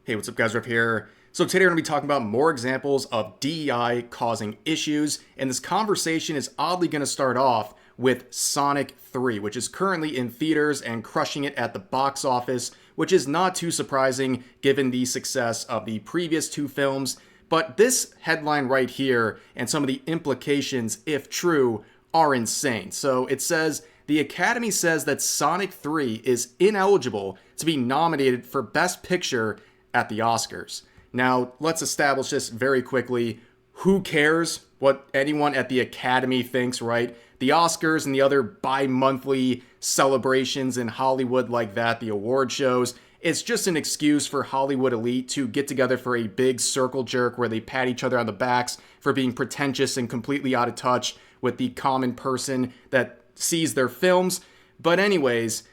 Hey, what's up guys, Riff here. So today we're going to be talking about more examples of DEI causing issues, and this conversation is oddly going to start off with Sonic 3, which is currently in theaters and crushing it at the box office, which is not too surprising given the success of the previous two films. But this headline right here and some of the implications, if true, are insane. So it says, the Academy says that Sonic 3 is ineligible to be nominated for Best Picture at the Oscars. Now, let's establish this very quickly. Who cares what anyone at the Academy thinks, right? The Oscars and the other bi-monthly celebrations in Hollywood like that, the award shows, it's just an excuse for Hollywood elite to get together for a big circle jerk where they pat each other on the backs for being pretentious and completely out of touch with the common person that sees their films. But anyways,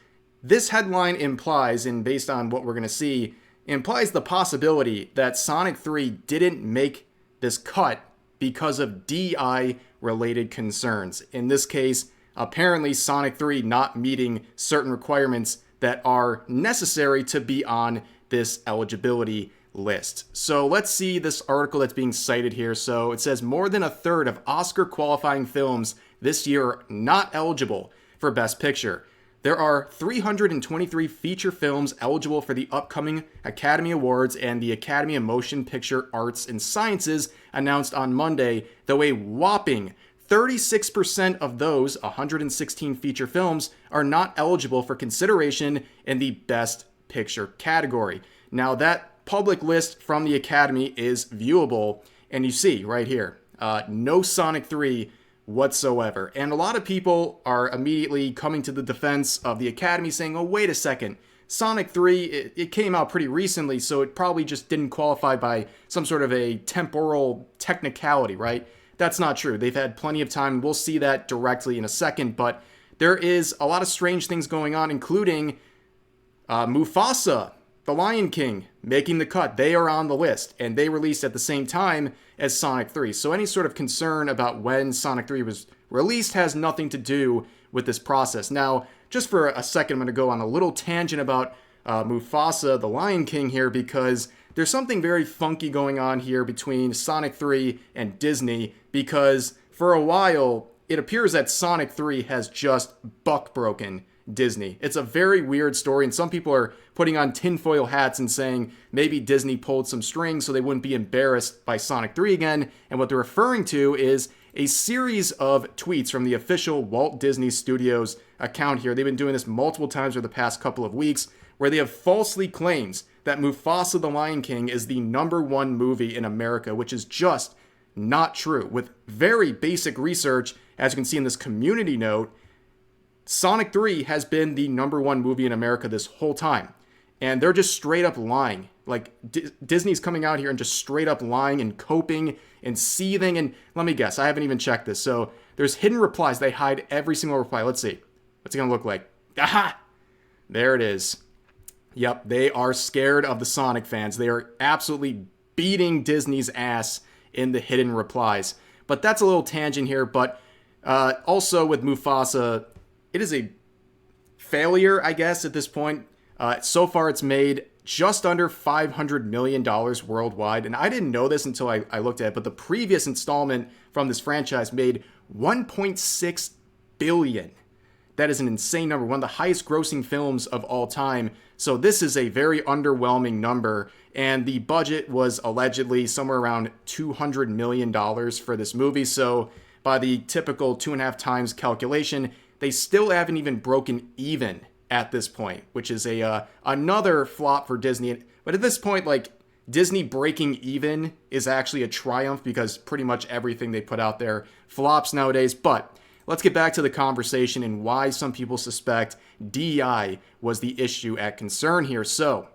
this headline implies, and based on what we're going to see, implies the possibility that Sonic 3 didn't make this cut because of DEI-related concerns. In this case, apparently Sonic 3 not meeting certain requirements that are necessary to be on this eligibility list. So let's see this article that's being cited here. So it says more than a third of Oscar qualifying films this year are not eligible for Best Picture. There are 323 feature films eligible for the upcoming Academy Awards, and the Academy of Motion Picture Arts and Sciences announced on Monday, though a whopping 36% of those 116 feature films are not eligible for consideration in the Best Picture category. Now, that public list from the Academy is viewable, and you see right here, no Sonic 3 whatsoever. And a lot of people are immediately coming to the defense of the Academy saying, oh, wait a second, Sonic 3, it came out pretty recently, so it probably just didn't qualify by some sort of a temporal technicality, right? That's not true. They've had plenty of time. We'll see that directly in a second, but there is a lot of strange things going on, including Mufasa, The Lion King, making the cut. They are on the list, and they released at the same time as Sonic 3. So any sort of concern about when Sonic 3 was released has nothing to do with this process. Now, just for a second, I'm going to go on a little tangent about Mufasa, The Lion King here, because there's something very funky going on here between Sonic 3 and Disney, because for a while, it appears that Sonic 3 has just buck-broken Disney. It's a very weird story, and some people are putting on tinfoil hats and saying maybe Disney pulled some strings so they wouldn't be embarrassed by Sonic 3 again, and what they're referring to is a series of tweets from the official Walt Disney Studios account here. They've been doing this multiple times over the past couple of weeks, where they have falsely claims that Mufasa the Lion King is the #1 movie in America, which is just not true. With very basic research, as you can see in this community note, Sonic 3 has been the #1 movie in America this whole time. And they're just straight up lying. Like, Disney's coming out here and just straight up lying and coping and seething. And let me guess, I haven't even checked this. So there's hidden replies. They hide every single reply. Let's see. What's it going to look like? Aha! There it is. Yep, they are scared of the Sonic fans. They are absolutely beating Disney's ass in the hidden replies. But that's a little tangent here. But also with Mufasa, it is a failure, I guess, at this point. So far, it's made just under $500 million worldwide. And I didn't know this until I looked at it, but the previous installment from this franchise made $1.6 billion. That is an insane number, one of the highest grossing films of all time. So this is a very underwhelming number. And the budget was allegedly somewhere around $200 million for this movie. So by the typical 2.5 times calculation, they still haven't even broken even at this point, which is another flop for Disney. But at this point, like, Disney breaking even is actually a triumph because pretty much everything they put out there flops nowadays. But let's get back to the conversation and why some people suspect DEI was the issue at concern here. So,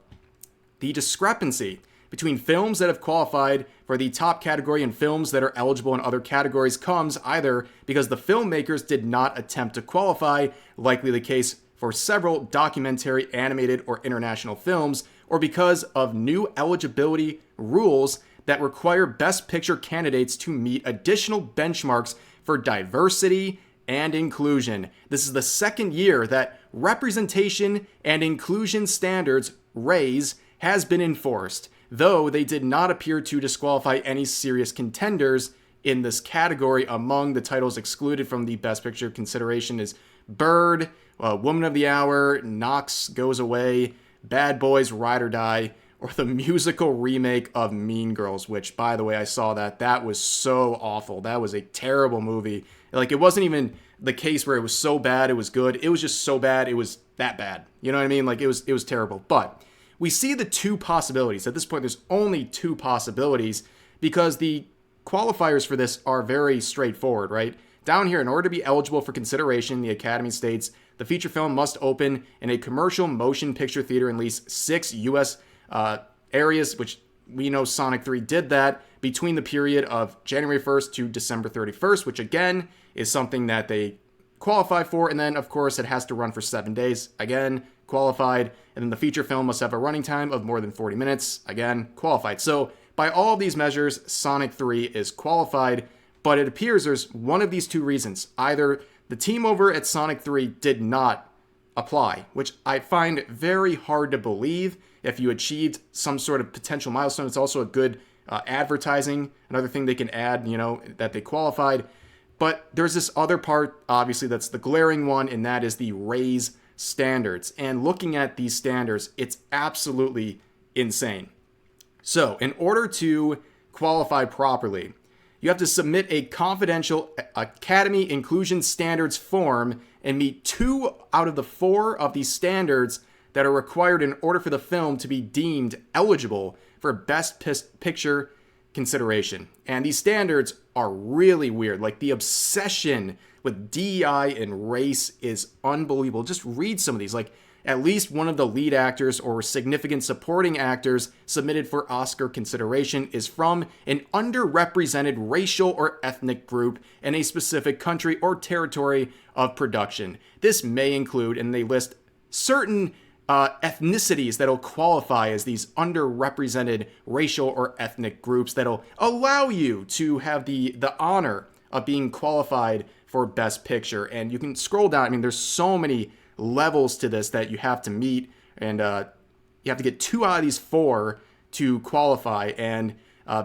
the discrepancy between films that have qualified for the top category and films that are eligible in other categories comes either because the filmmakers did not attempt to qualify, likely the case for several documentary, animated, or international films, or because of new eligibility rules that require Best Picture candidates to meet additional benchmarks for diversity and inclusion. This is the second year that representation and inclusion standards, RAISE, has been enforced, though they did not appear to disqualify any serious contenders in this category. Among the titles excluded from the Best Picture consideration is Bird, Woman of the Hour, Knox Goes Away, Bad Boys, Ride or Die, or the musical remake of Mean Girls, which, by the way, I saw that. That was so awful. That was a terrible movie. Like, it wasn't even the case where it was so bad it was good. It was just so bad it was that bad. You know what I mean? Like, it was terrible. But we see the two possibilities. At this point, there's only two possibilities because the qualifiers for this are very straightforward, right? Down here, in order to be eligible for consideration, the Academy states the feature film must open in a commercial motion picture theater in at least 6 U.S. Areas, which we know Sonic 3 did that, between the period of January 1st to December 31st, which again is something that they qualify for. And then, of course, it has to run for 7 days. Again, qualified. And then the feature film must have a running time of more than 40 minutes. Again, qualified. So by all of these measures, Sonic 3 is qualified. But it appears there's one of these two reasons. Either the team over at Sonic 3 did not apply, which I find very hard to believe. If you achieved some sort of potential milestone, it's also a good advertising, another thing they can add, that they qualified. But there's this other part, obviously, that's the glaring one, and that is the raise standards. And looking at these standards, it's absolutely insane. So in order to qualify properly, you have to submit a confidential Academy Inclusion Standards form and meet 2 out of the 4 of these standards that are required in order for the film to be deemed eligible for Best Picture consideration. And these standards are really weird. Like, the obsession with DEI and race is unbelievable. Just read some of these. Like, at least one of the lead actors or significant supporting actors submitted for Oscar consideration is from an underrepresented racial or ethnic group in a specific country or territory of production. This may include, and they list certain ethnicities that'll qualify as these underrepresented racial or ethnic groups that'll allow you to have the honor of being qualified for Best Picture. And you can scroll down. I mean, there's so many levels to this that you have to meet, and you have to get 2 out of these 4 to qualify. And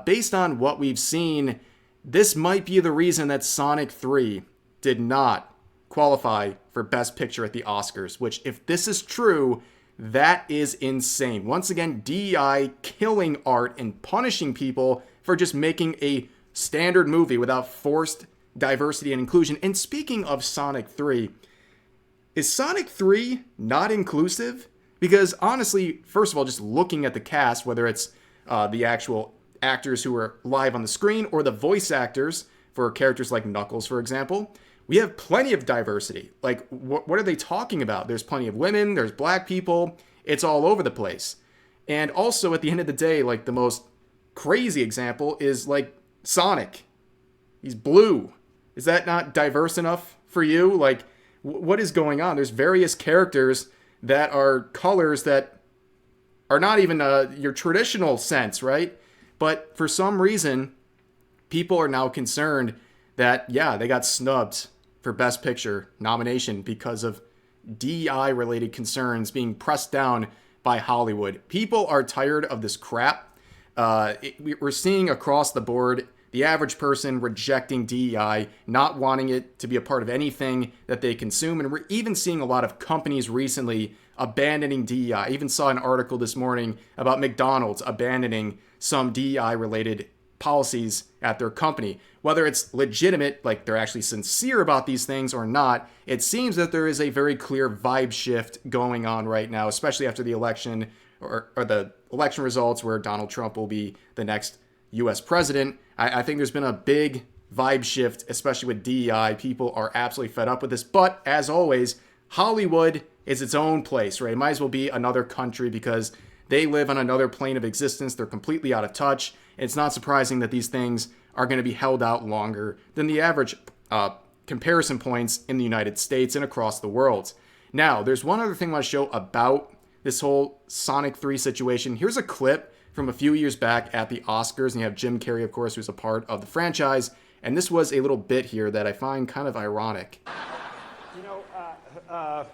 based on what we've seen, this might be the reason that Sonic 3 did not qualify for Best Picture at the Oscars, which, if this is true, that is insane. Once again, DEI killing art and punishing people for just making a standard movie without forced diversity and inclusion. And speaking of Sonic 3, is Sonic 3 not inclusive? Because honestly, first of all, just looking at the cast, whether it's the actual actors who are live on the screen or the voice actors for characters like Knuckles, for example, we have plenty of diversity. Like, what are they talking about? There's plenty of women, there's black people, it's all over the place. And also, at the end of the day, like, the most crazy example is, like, Sonic. He's blue. Is that not diverse enough for you? Like, what is going on? There's various characters that are colors that are not even your traditional sense, right? But for some reason, people are now concerned that, yeah, they got snubbed for Best Picture nomination because of DEI-related concerns being pressed down by Hollywood. People are tired of this crap. We're seeing across the board the average person rejecting DEI, not wanting it to be a part of anything that they consume. And we're even seeing a lot of companies recently abandoning DEI. I even saw an article this morning about McDonald's abandoning some DEI-related policies at their company. Whether it's legitimate, like they're actually sincere about these things or not, it seems that there is a very clear vibe shift going on right now, especially after the election or the election results where Donald Trump will be the next U.S. president. I think there's been a big vibe shift, especially with DEI. People are absolutely fed up with this. But as always, Hollywood is its own place, right? It might as well be another country because they live on another plane of existence. They're completely out of touch. It's not surprising that these things are going to be held out longer than the average comparison points in the United States and across the world. Now, there's one other thing I want to show about this whole Sonic 3 situation. Here's a clip from a few years back at the Oscars, and you have Jim Carrey, of course, who's a part of the franchise. And this was a little bit here that I find kind of ironic. You know,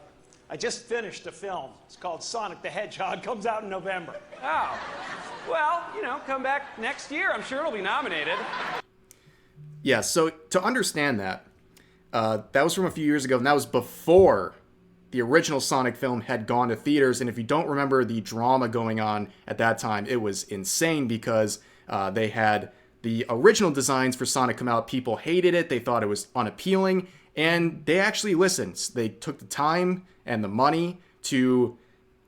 I just finished a film. It's called Sonic the Hedgehog. Comes out in November. Oh. Well, come back next year. I'm sure it'll be nominated. Yeah, so to understand that, that was from a few years ago, and that was before the original Sonic film had gone to theaters. And if you don't remember the drama going on at that time, it was insane because they had the original designs for Sonic come out. People hated it. They thought it was unappealing. And they actually listened. They took the time and the money to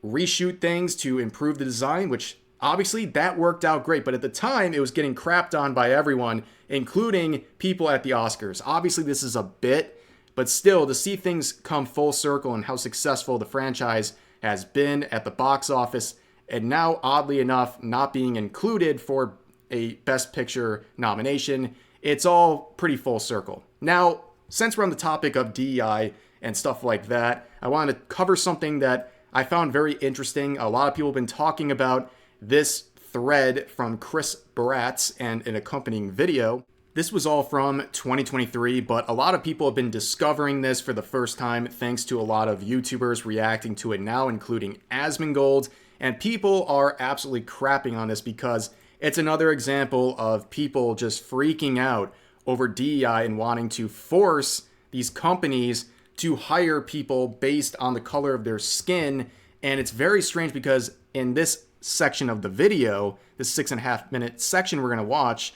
reshoot things, to improve the design, which obviously that worked out great. But at the time, it was getting crapped on by everyone, including people at the Oscars. Obviously, this is a bit, but still, to see things come full circle and how successful the franchise has been at the box office, and now, oddly enough, not being included for a Best Picture nomination, it's all pretty full circle. Now, since we're on the topic of DEI and stuff like that, I wanted to cover something that I found very interesting. A lot of people have been talking about this thread from Chris Baratz and an accompanying video. This was all from 2023, but a lot of people have been discovering this for the first time thanks to a lot of YouTubers reacting to it now, including Asmongold, and people are absolutely crapping on this because it's another example of people just freaking out over DEI and wanting to force these companies to hire people based on the color of their skin. And it's very strange because in this section of the video, this 6.5 minute section we're going to watch,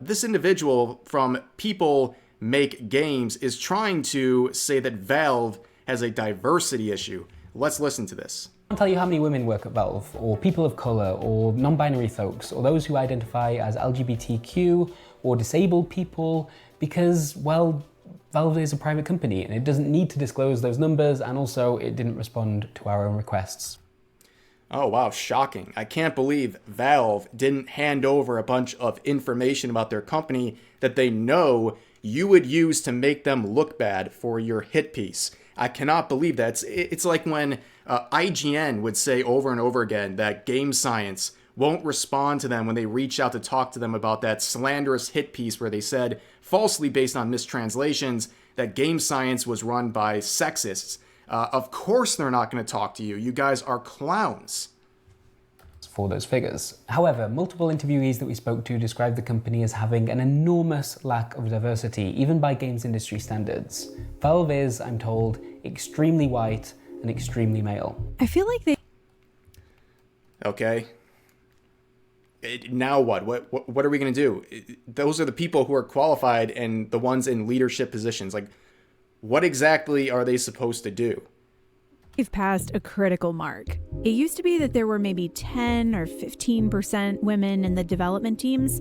this individual from People Make Games is trying to say that Valve has a diversity issue. Let's listen to this. I can't tell you how many women work at Valve, or people of color, or non-binary folks, or those who identify as LGBTQ or disabled people, because, well, Valve is a private company and it doesn't need to disclose those numbers, and also it didn't respond to our own requests. Oh, wow, shocking. I can't believe Valve didn't hand over a bunch of information about their company that they know you would use to make them look bad for your hit piece. I cannot believe that. It's like when IGN would say over and over again that Game Science won't respond to them when they reach out to talk to them about that slanderous hit piece where they said, falsely based on mistranslations, that Game Science was run by sexists. Of course they're not going to talk to you. You guys are clowns. For those figures. However, multiple interviewees that we spoke to described the company as having an enormous lack of diversity, even by games industry standards. Valve is, I'm told, extremely white and extremely male. I feel like they... Okay. Now what? What are we going to do? Those are the people who are qualified and the ones in leadership positions. Like, what exactly are they supposed to do? We've passed a critical mark. It used to be that there were maybe 10 or 15% women in the development teams,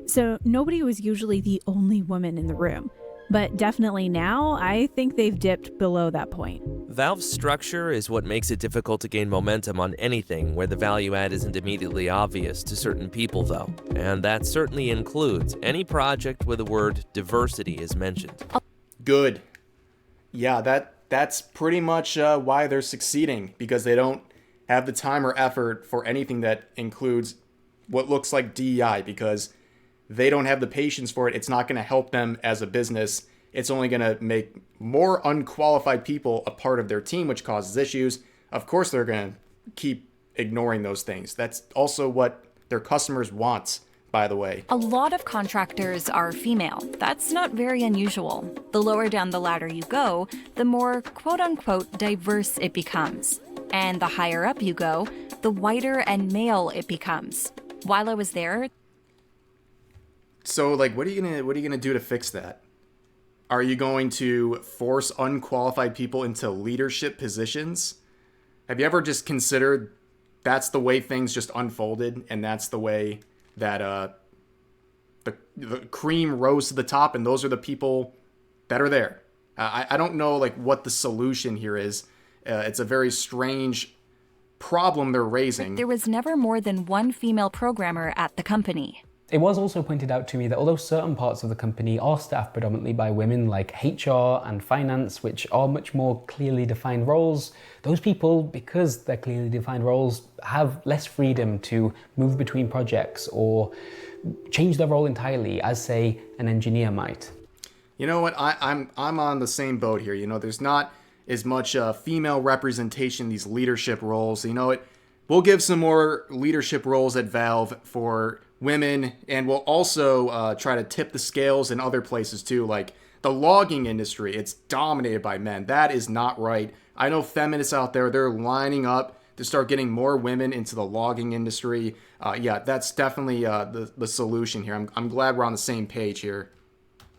so nobody was usually the only woman in the room. But definitely now, I think they've dipped below that point. Valve's structure is what makes it difficult to gain momentum on anything where the value add isn't immediately obvious to certain people, though. And that certainly includes any project where the word diversity is mentioned. Good. Yeah, that's pretty much why they're succeeding, because they don't have the time or effort for anything that includes what looks like DEI, because they don't have the patience for it. It's not going to help them as a business. It's only going to make more unqualified people a part of their team, which causes issues. Of course, they're going to keep ignoring those things. That's also what their customers want, by the way. A lot of contractors are female. That's not very unusual. The lower down the ladder you go, the more quote-unquote diverse it becomes. And the higher up you go, the whiter and male it becomes. While I was there... So, like, what are you gonna do to fix that? Are you going to force unqualified people into leadership positions? Have you ever just considered that's the way things just unfolded, and that's the way that the cream rose to the top, and those are the people that are there? I don't know, like, what the solution here is. It's a very strange problem they're raising. There was never more than one female programmer at the company. It was also pointed out to me that although certain parts of the company are staffed predominantly by women, like HR and finance, which are much more clearly defined roles, those people, because they're clearly defined roles, have less freedom to move between projects or change their role entirely, as, say, an engineer might. You know what? I'm on the same boat here. You know, there's not as much female representation in these leadership roles. You know what? We'll give some more leadership roles at Valve for women, and we'll also try to tip the scales in other places too, like the logging industry. It's dominated by men. That is not right. I know feminists out there, they're lining up to start getting more women into the logging industry. Yeah, that's definitely the solution here. I'm glad we're on the same page here.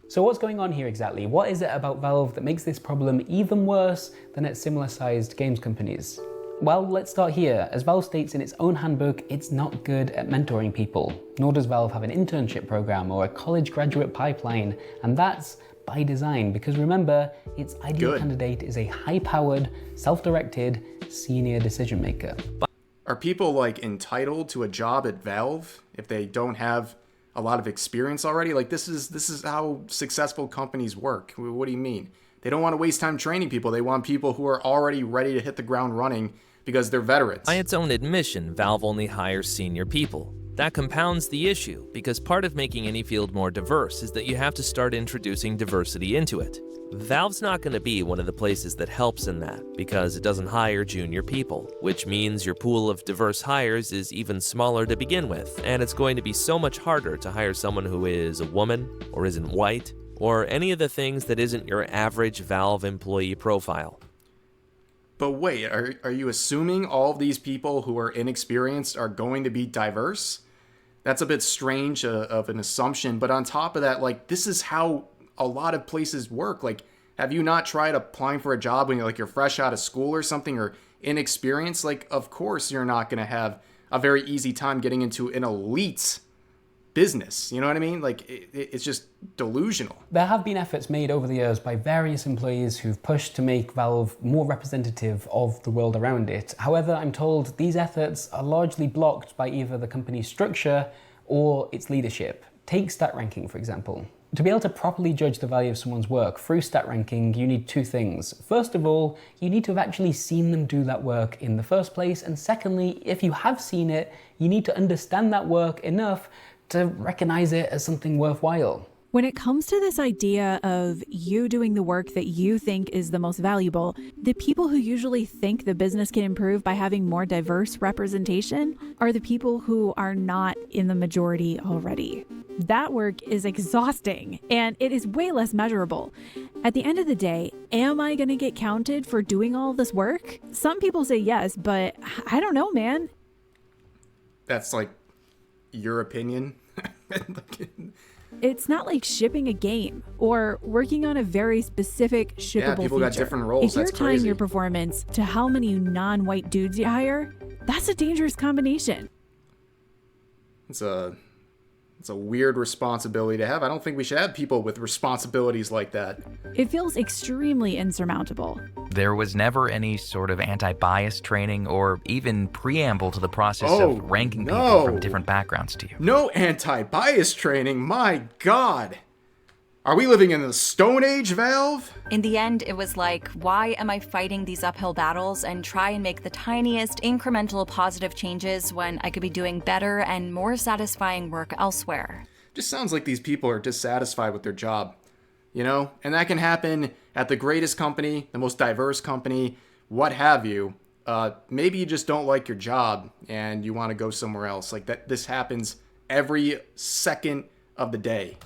So what's going on here exactly? What is it about Valve that makes this problem even worse than at similar-sized games companies? Well, let's start here. As Valve states in its own handbook, it's not good at mentoring people. Nor does Valve have an internship program or a college graduate pipeline, and that's by design, because remember, its ideal candidate is a high-powered, self-directed, senior decision maker. Are people like entitled to a job at Valve if they don't have a lot of experience already? Like this is how successful companies work. What do you mean? They don't want to waste time training people. They want people who are already ready to hit the ground running because they're veterans. By its own admission, Valve only hires senior people. That compounds the issue, because part of making any field more diverse is that you have to start introducing diversity into it. Valve's not going to be one of the places that helps in that, because it doesn't hire junior people, which means your pool of diverse hires is even smaller to begin with, and it's going to be so much harder to hire someone who is a woman, or isn't white, or any of the things that isn't your average Valve employee profile. But wait, are you assuming all of these people who are inexperienced are going to be diverse? That's a bit strange of an assumption, but on top of that, like, this is how a lot of places work. Like, have you not tried applying for a job when you're fresh out of school or something, or inexperienced? Like, of course you're not going to have a very easy time getting into an elite business. You know what I mean? Like, it's just delusional. There have been efforts made over the years by various employees who've pushed to make Valve more representative of the world around it. However, I'm told these efforts are largely blocked by either the company's structure or its leadership. Take stat ranking, for example. To be able to properly judge the value of someone's work through stat ranking, you need two things. First of all, you need to have actually seen them do that work in the first place. And secondly, if you have seen it, you need to understand that work enough to recognize it as something worthwhile. When it comes to this idea of you doing the work that you think is the most valuable, the people who usually think the business can improve by having more diverse representation are the people who are not in the majority already. That work is exhausting, and it is way less measurable. At the end of the day, am I going to get counted for doing all this work? Some people say yes, but I don't know, man. That's like your opinion. It's not like shipping a game or working on a very specific shippable Yeah, people feature. got different roles. If you're That's tying crazy. your performance to how many non-white dudes you hire, that's a dangerous combination. It's a weird responsibility to have. I don't think we should have people with responsibilities like that. It feels extremely insurmountable. There was never any sort of anti-bias training or even preamble to the process Oh, of ranking no. people from different backgrounds to you. No anti-bias training, my God. Are we living in the Stone Age, Valve? In the end, it was like, why am I fighting these uphill battles and try and make the tiniest incremental positive changes when I could be doing better and more satisfying work elsewhere? Just sounds like these people are dissatisfied with their job, you know? And that can happen at the greatest company, the most diverse company, what have you. Maybe you just don't like your job and you want to go somewhere else. Like that, this happens every second of the day.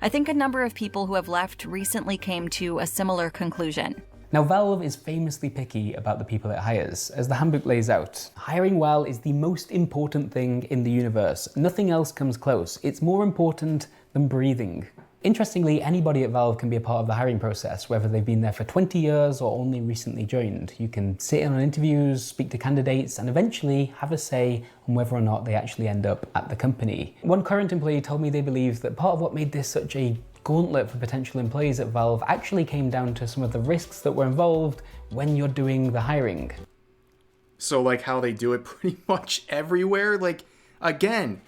I think a number of people who have left recently came to a similar conclusion. Now, Valve is famously picky about the people it hires. As the handbook lays out, hiring well is the most important thing in the universe. Nothing else comes close. It's more important than breathing. Interestingly, anybody at Valve can be a part of the hiring process, whether they've been there for 20 years or only recently joined. You can sit in on interviews, speak to candidates, and eventually have a say on whether or not they actually end up at the company. One current employee told me they believe that part of what made this such a gauntlet for potential employees at Valve actually came down to some of the risks that were involved when you're doing the hiring. So like how they do it pretty much everywhere. Like, again,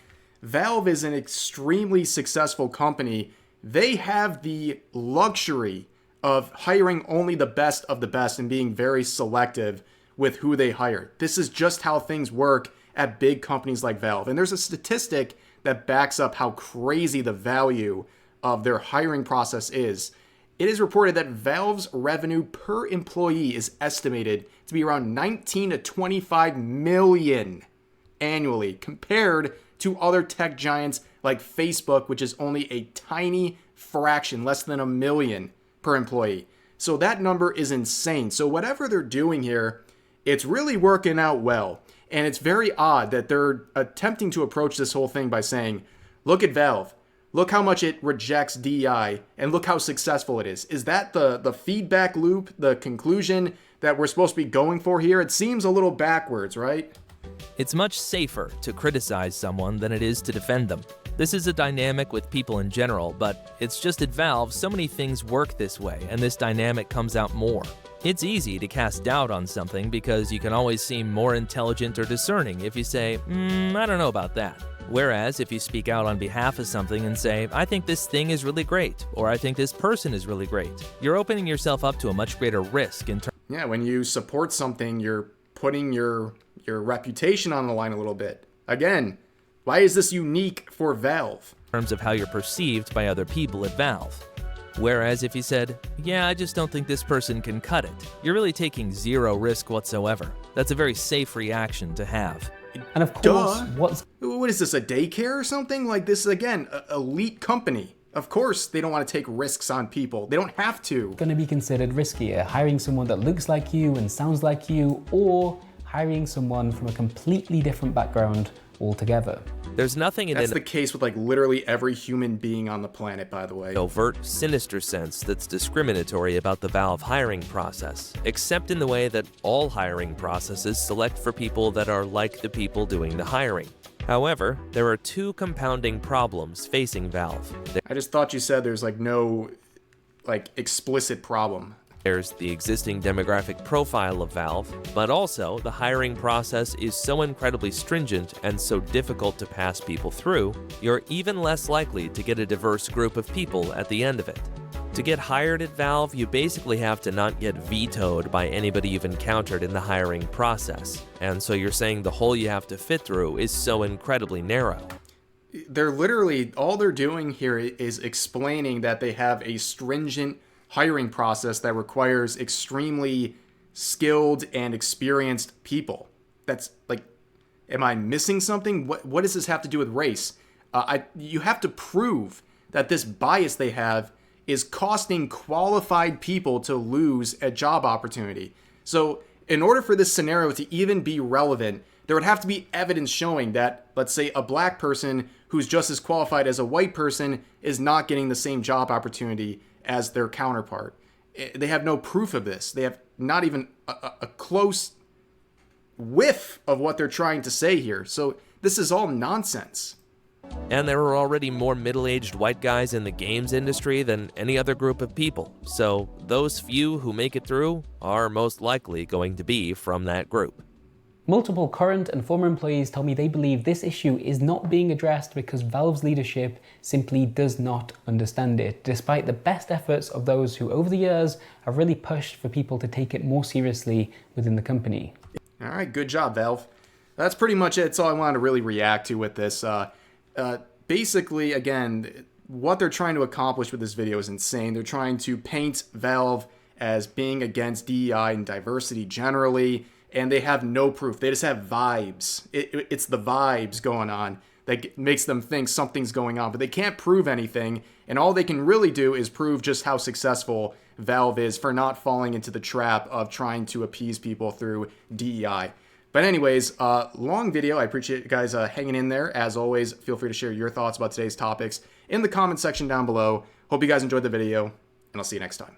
Valve is an extremely successful company. They have the luxury of hiring only the best of the best and being very selective with who they hire. This is just how things work at big companies like Valve. And there's a statistic that backs up how crazy the value of their hiring process is. It is reported that Valve's revenue per employee is estimated to be around 19 to 25 million annually, compared to other tech giants like Facebook, which is only a tiny fraction, less than 1 million per employee. So that number is insane. So whatever they're doing here, it's really working out well. And it's very odd that they're attempting to approach this whole thing by saying, look at Valve. Look how much it rejects DEI, and look how successful it is. Is that the feedback loop, the conclusion that we're supposed to be going for here? It seems a little backwards, right? It's much safer to criticize someone than it is to defend them. This is a dynamic with people in general, but it's just at Valve, so many things work this way, and this dynamic comes out more. It's easy to cast doubt on something because you can always seem more intelligent or discerning if you say, I don't know about that. Whereas if you speak out on behalf of something and say, I think this thing is really great, or I think this person is really great, you're opening yourself up to a much greater risk in terms. Yeah, when you support something, you're putting your reputation on the line a little bit. Again, why is this unique for Valve? In terms of how you're perceived by other people at Valve. Whereas if you said, yeah, I just don't think this person can cut it, you're really taking zero risk whatsoever. That's a very safe reaction to have. And of course, What is this, a daycare or something? Like, this is, again, an elite company. Of course they don't want to take risks on people. They don't have to. Going to be considered riskier, hiring someone that looks like you and sounds like you, or hiring someone from a completely different background altogether. There's nothing in That's the case with like literally every human being on the planet, by the way. Overt, sinister sense that's discriminatory about the Valve hiring process, except in the way that all hiring processes select for people that are like the people doing the hiring. However, there are two compounding problems facing Valve. I just thought you said there's like no like explicit problem. There's the existing demographic profile of Valve, but also the hiring process is so incredibly stringent and so difficult to pass people through, you're even less likely to get a diverse group of people at the end of it. To get hired at Valve, you basically have to not get vetoed by anybody you've encountered in the hiring process, and so you're saying the hole you have to fit through is so incredibly narrow. They're literally, all they're doing here is explaining that they have a stringent hiring process that requires extremely skilled and experienced people. That's like, am I missing something? What does this have to do with race? You have to prove that this bias they have is costing qualified people to lose a job opportunity. So in order for this scenario to even be relevant, there would have to be evidence showing that, let's say, a black person who's just as qualified as a white person is not getting the same job opportunity as their counterpart. They have no proof of this. They have not even a close whiff of what they're trying to say here. So this is all nonsense. And there are already more middle-aged white guys in the games industry than any other group of people, so those few who make it through are most likely going to be from that group. Multiple current and former employees tell me they believe this issue is not being addressed because Valve's leadership simply does not understand it, despite the best efforts of those who over the years have really pushed for people to take it more seriously within the company. All right, good job, Valve. That's pretty much it. That's all I wanted to really react to with this. Basically, again, what they're trying to accomplish with this video is insane. They're trying to paint Valve as being against DEI and diversity generally, and they have no proof. They just have vibes. It's the vibes going on that makes them think something's going on, but they can't prove anything, and all they can really do is prove just how successful Valve is for not falling into the trap of trying to appease people through DEI. But anyways, long video. I appreciate you guys hanging in there. As always, feel free to share your thoughts about today's topics in the comment section down below. Hope you guys enjoyed the video, and I'll see you next time.